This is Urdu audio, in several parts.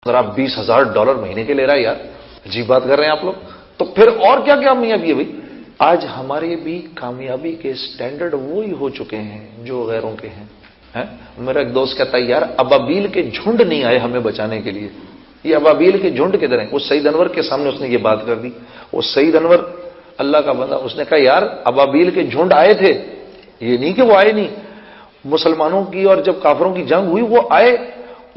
ذرا $20,000 مہینے کے لے رہا ہے یار، عجیب بات کر رہے ہیں آپ لوگ. تو پھر اور کیا کامیابی ہے بھائی؟ آج ہمارے بھی کامیابی کے سٹینڈرڈ وہی ہو چکے ہیں جو غیروں کے ہیں. میرا ایک دوست کہتا ہے یار ابابیل کے جھنڈ نہیں آئے ہمیں بچانے کے لیے. یہ ابابیل کے جھنڈ کدھر ہیں؟ وہ سعید انور کے سامنے اس نے یہ بات کر دی. وہ سعید انور اللہ کا بندہ، اس نے کہا یار ابابیل کے جھنڈ آئے تھے، یہ نہیں کہ وہ آئے نہیں. مسلمانوں کی اور جب کافروں کی جنگ ہوئی وہ آئے،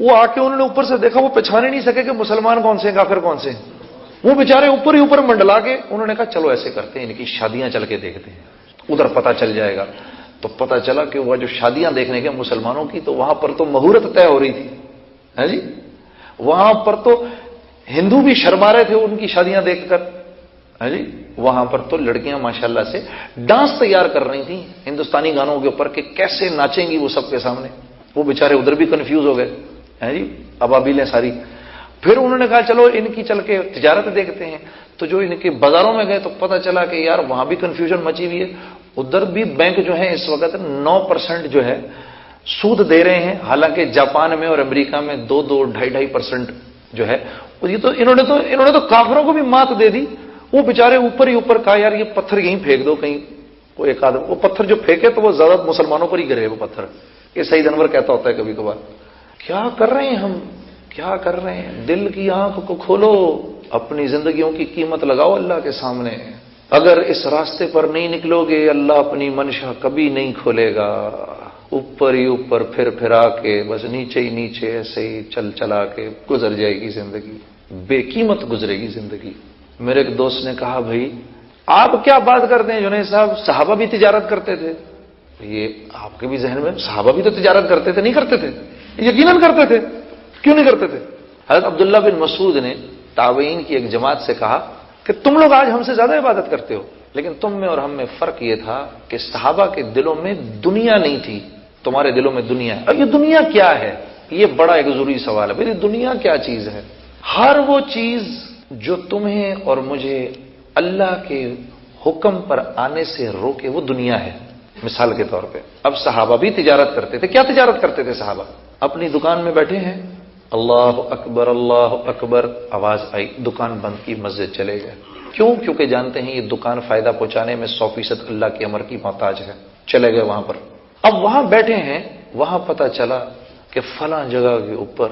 وہ آ کے انہوں نے اوپر سے دیکھا، وہ پہچانے نہیں سکے کہ مسلمان کون سے ہیں کافر کون سے ہیں. وہ بیچارے اوپر ہی اوپر منڈلا کے انہوں نے کہا چلو ایسے کرتے ہیں، ان کی شادیاں چل کے دیکھتے ہیں، ادھر پتہ چل جائے گا. تو پتہ چلا کہ وہ جو شادیاں دیکھنے کے مسلمانوں کی، تو وہاں پر تو مہورت طے ہو رہی تھی. ہے جی، وہاں پر تو ہندو بھی شرما رہے تھے ان کی شادیاں دیکھ کر. ہے جی، وہاں پر تو لڑکیاں ماشاءاللہ سے ڈانس تیار کر رہی تھیں ہندوستانی گانوں کے اوپر کہ کیسے ناچیں گی وہ سب کے سامنے. وہ بیچارے ادھر بھی کنفیوز ہو گئے. ہے جی، ابابیلیں ساری. پھر انہوں نے کہا چلو ان کی چل کے تجارت دیکھتے ہیں. تو جو ان کے بازاروں میں گئے تو پتہ چلا کہ یار وہاں بھی کنفیوژن مچی ہوئی ہے. ادھر بھی بینک جو ہے اس وقت 9% جو ہے سود دے رہے ہیں، حالانکہ جاپان میں اور امریکہ میں 2-2, 2.5% جو ہے. یہ تو انہوں نے تو کافروں کو بھی مات دے دی. وہ بیچارے اوپر ہی اوپر کہا یار یہ پتھر یہیں پھینک دو کہیں. کوئی ایک آدمی وہ پتھر جو پھینکے تو وہ زیادہ مسلمانوں پر ہی گرے وہ پتھر. یہ سعید انور کہتا ہوتا ہے کبھی کبھار. کیا کر رہے ہیں ہم، کیا کر رہے ہیں؟ دل کی آنکھ کو کھولو، اپنی زندگیوں کی قیمت لگاؤ اللہ کے سامنے. اگر اس راستے پر نہیں نکلو گے اللہ اپنی منشا کبھی نہیں کھولے گا. اوپر ہی اوپر پھر پھرا کے بس نیچے ہی نیچے ایسے ہی چلا کے گزر جائے گی زندگی، بے قیمت گزرے گی زندگی. میرے ایک دوست نے کہا بھائی آپ کیا بات کرتے ہیں جنید صاحب، صحابہ بھی تجارت کرتے تھے. یہ آپ کے بھی ذہن میں صحابہ بھی تو تجارت کرتے تھے؟ نہیں کرتے تھے؟ یقیناً کرتے تھے. کیوں نہیں کرتے تھے؟ حضرت عبداللہ بن مسعود نے تابعین کی ایک جماعت سے کہا کہ تم لوگ آج ہم سے زیادہ عبادت کرتے ہو، لیکن تم میں اور ہم میں فرق یہ تھا کہ صحابہ کے دلوں میں دنیا نہیں تھی، تمہارے دلوں میں دنیا ہے. اب یہ دنیا کیا ہے؟ یہ بڑا ایک ضروری سوال ہے. بھائی دنیا کیا چیز ہے؟ ہر وہ چیز جو تمہیں اور مجھے اللہ کے حکم پر آنے سے روکے وہ دنیا ہے. مثال کے طور پہ اب صحابہ بھی تجارت کرتے تھے. کیا تجارت کرتے تھے صحابہ؟ اپنی دکان میں بیٹھے ہیں، اللہ اکبر اللہ اکبر، آواز آئی، دکان بند کی، مسجد چلے گئے. کیوں؟ کیونکہ جانتے ہیں یہ دکان فائدہ پہنچانے میں 100% اللہ کے امر کی محتاج ہے. چلے گئے وہاں پر. اب وہاں بیٹھے ہیں، وہاں پتہ چلا کہ فلاں جگہ کے اوپر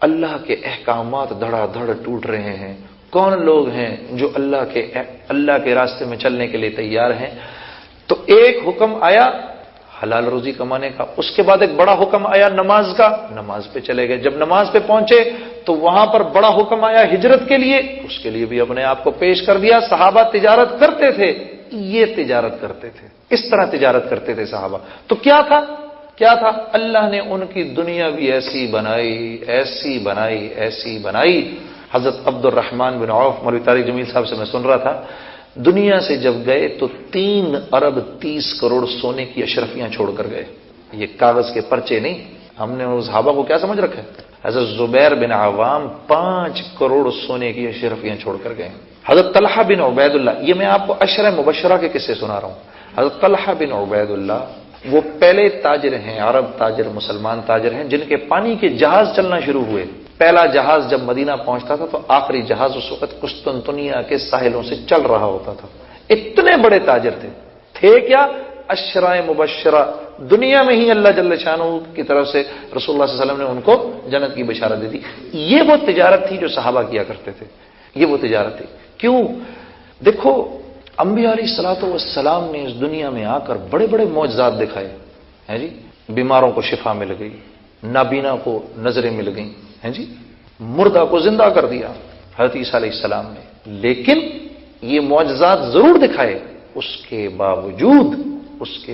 اللہ کے احکامات دھڑا دھڑ ٹوٹ رہے ہیں. کون لوگ ہیں جو اللہ کے راستے میں چلنے کے لیے تیار ہیں؟ تو ایک حکم آیا حلال روزی کمانے کا، اس کے بعد ایک بڑا حکم آیا نماز کا، نماز پہ چلے گئے. جب نماز پہ پہنچے تو وہاں پر بڑا حکم آیا ہجرت کے لیے، اس کے لیے بھی اپنے آپ کو پیش کر دیا. صحابہ تجارت کرتے تھے، یہ تجارت کرتے تھے، اس طرح تجارت کرتے تھے صحابہ. تو کیا تھا؟ اللہ نے ان کی دنیا بھی ایسی بنائی. حضرت عبد الرحمن بن عوف، مولوی طارق جمیل صاحب سے میں سن رہا تھا، دنیا سے جب گئے تو 3 ارب 30 کروڑ سونے کی اشرفیاں چھوڑ کر گئے. یہ کاغذ کے پرچے نہیں. ہم نے اس صحابہ کو کیا سمجھ رکھا ہے؟ حضرت زبیر بن عوام 5 کروڑ سونے کی اشرفیاں چھوڑ کر گئے. حضرت طلحہ بن عبید اللہ، یہ میں آپ کو عشرہ مبشرہ کے قصے سنا رہا ہوں. حضرت طلحہ بن عبید اللہ وہ پہلے تاجر ہیں، عرب تاجر، مسلمان تاجر ہیں جن کے پانی کے جہاز چلنا شروع ہوئے. پہلا جہاز جب مدینہ پہنچتا تھا تو آخری جہاز اس وقت قسطنطنیہ کے ساحلوں سے چل رہا ہوتا تھا. اتنے بڑے تاجر تھے کیا؟ عشرہ مبشرہ، دنیا میں ہی اللہ جل شانہ کی طرف سے رسول اللہ صلی اللہ علیہ وسلم نے ان کو جنت کی بشارت دے دی. یہ وہ تجارت تھی جو صحابہ کیا کرتے تھے. یہ وہ تجارت تھی. کیوں؟ دیکھو انبیاء علیہ الصلوۃ والسلام نے اس دنیا میں آ کر بڑے بڑے معجزات دکھائے ہیں جی. بیماروں کو شفا مل گئی، نابینا کو نظریں مل گئیں ہیں جی، مردہ کو زندہ کر دیا حضرت عیسیٰ علیہ السلام نے. لیکن یہ معجزات ضرور دکھائے، اس کے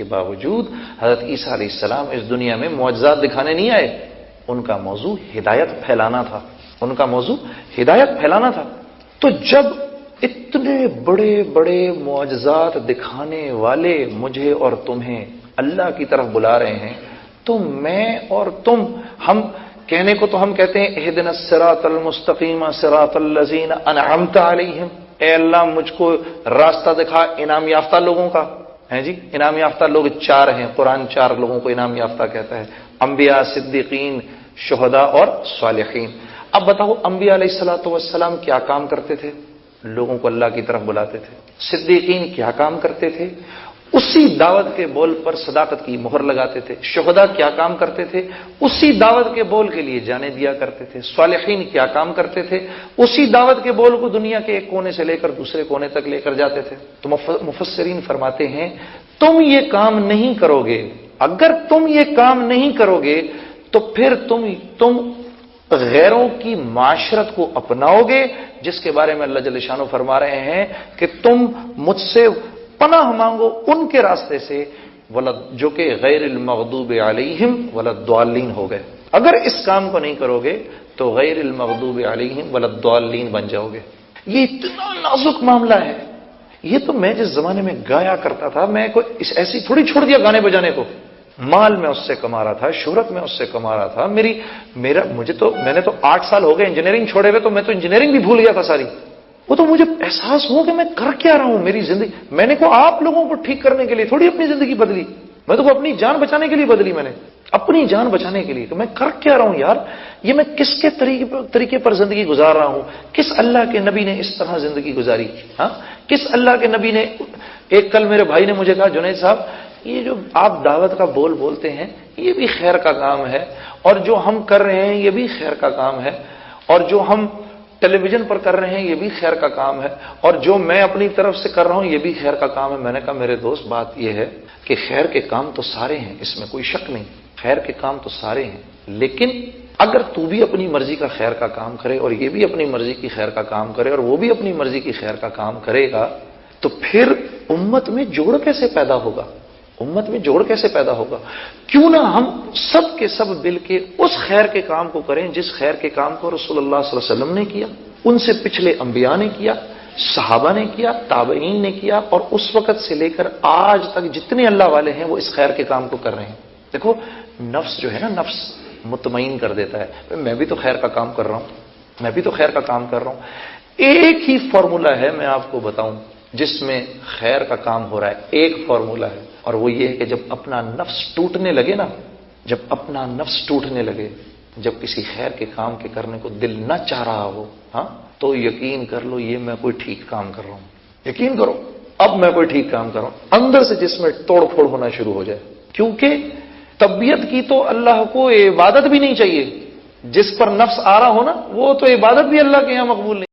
باوجود حضرت عیسیٰ علیہ السلام اس دنیا میں معجزات دکھانے نہیں آئے. ان کا موضوع ہدایت پھیلانا تھا. تو جب اتنے بڑے بڑے معجزات دکھانے والے مجھے اور تمہیں اللہ کی طرف بلا رہے ہیں، تو میں اور تم، ہم کہنے کو تو ہم کہتے ہیں اہدنا الصراط المستقیم صراط الذین انعمت علیہم، اے اللہ مجھ کو راستہ دکھا انعام یافتہ لوگوں کا. ہیں جی، انعام یافتہ لوگ 4 ہیں، قرآن 4 لوگوں کو انعام یافتہ کہتا ہے: انبیاء، صدیقین، شہداء اور صالحین. اب بتاؤ انبیاء علیہ الصلوۃ والسلام کیا کام کرتے تھے؟ لوگوں کو اللہ کی طرف بلاتے تھے۔ صدیقین کیا کام کرتے تھے؟ اسی دعوت کے بول پر صداقت کی مہر لگاتے تھے۔ شہداء کیا کام کرتے تھے؟ اسی دعوت کے بول کے لیے جانیں دیا کرتے تھے۔ صالحین کیا کام کرتے تھے؟ اسی دعوت کے بول کو دنیا کے ایک کونے سے لے کر دوسرے کونے تک لے کر جاتے تھے۔ تو مفسرین فرماتے ہیں تم یہ کام نہیں کرو گے، اگر تم یہ کام نہیں کرو گے تو پھر تم غیروں کی معاشرت کو اپناؤ گے، جس کے بارے میں اللہ جل شانہ فرما رہے ہیں کہ تم مجھ سے پناہ مانگو ان کے راستے سے جو کہ غیر المغضوب علیہم ولا الضالین ہو گئے۔ اگر اس کام کو نہیں کرو گے تو غیر المغضوب علیہم ولا الضالین بن جاؤ گے۔ یہ اتنا نازک معاملہ ہے۔ یہ تو میں جس زمانے میں گایا کرتا تھا، میں کوئی ایسی تھوڑی چھوڑ دیا گانے بجانے کو۔ مال میں اس سے کما رہا تھا، شہرت میں اس سے کما رہا تھا۔ میں نے تو 8 سال ہو گئے انجینئرنگ چھوڑے ہوئے، تو میں تو انجینئرنگ بھی بھول گیا تھا ساری۔ وہ تو مجھے احساس ہوا کہ میں کر کیا رہا ہوں میری زندگی۔ میں نے کو آپ لوگوں کو ٹھیک کرنے کے لیے تھوڑی اپنی زندگی بدلی، میں تو اپنی جان بچانے کے لیے بدلی، میں نے اپنی جان بچانے کے لیے۔ تو میں کر کیا رہا ہوں یار؟ یہ میں کس کے طریقے پر زندگی گزار رہا ہوں؟ کس اللہ کے نبی نے اس طرح زندگی گزاری؟ ہاں، کس اللہ کے نبی نے؟ ایک کل میرے بھائی نے مجھے کہا جنید صاحب یہ جو آپ دعوت کا بول بولتے ہیں یہ بھی خیر کا کام ہے، اور جو ہم کر رہے ہیں یہ بھی خیر کا کام ہے، اور جو ہم ٹیلی ویژن پر کر رہے ہیں یہ بھی خیر کا کام ہے، اور جو میں اپنی طرف سے کر رہا ہوں یہ بھی خیر کا کام ہے۔ میں نے کہا میرے دوست بات یہ ہے کہ خیر کے کام تو سارے ہیں، اس میں کوئی شک نہیں، خیر کے کام تو سارے ہیں، لیکن اگر تو بھی اپنی مرضی کا خیر کا کام کرے اور یہ بھی اپنی مرضی کی خیر کا کام کرے اور وہ بھی اپنی مرضی کی خیر کا کام کرے گا تو پھر امت میں جوڑ کیسے پیدا ہوگا؟ امت میں جوڑ کیسے پیدا ہوگا؟ کیوں نہ ہم سب کے سب مل کے اس خیر کے کام کو کریں جس خیر کے کام کو رسول اللہ صلی اللہ علیہ وسلم نے کیا، ان سے پچھلے انبیاء نے کیا، صحابہ نے کیا، تابعین نے کیا، اور اس وقت سے لے کر آج تک جتنے اللہ والے ہیں وہ اس خیر کے کام کو کر رہے ہیں۔ دیکھو نفس جو ہے نا، نفس مطمئن کر دیتا ہے، میں بھی تو خیر کا کام کر رہا ہوں، میں بھی تو خیر کا کام کر رہا ہوں۔ ایک ہی فارمولا ہے میں آپ کو بتاؤں جس میں خیر کا کام ہو رہا ہے، ایک فارمولا ہے، اور وہ یہ ہے کہ جب اپنا نفس ٹوٹنے لگے نا، جب اپنا نفس ٹوٹنے لگے، جب کسی خیر کے کام کے کرنے کو دل نہ چاہ رہا ہو، ہاں، تو یقین کر لو یہ میں کوئی ٹھیک کام کر رہا ہوں، یقین کرو اب میں کوئی ٹھیک کام کر رہا ہوں، اندر سے جس میں توڑ پھوڑ ہونا شروع ہو جائے۔ کیونکہ طبیعت کی تو اللہ کو عبادت بھی نہیں چاہیے، جس پر نفس آ رہا ہو نا وہ تو عبادت بھی اللہ کے یہاں مقبول نہیں۔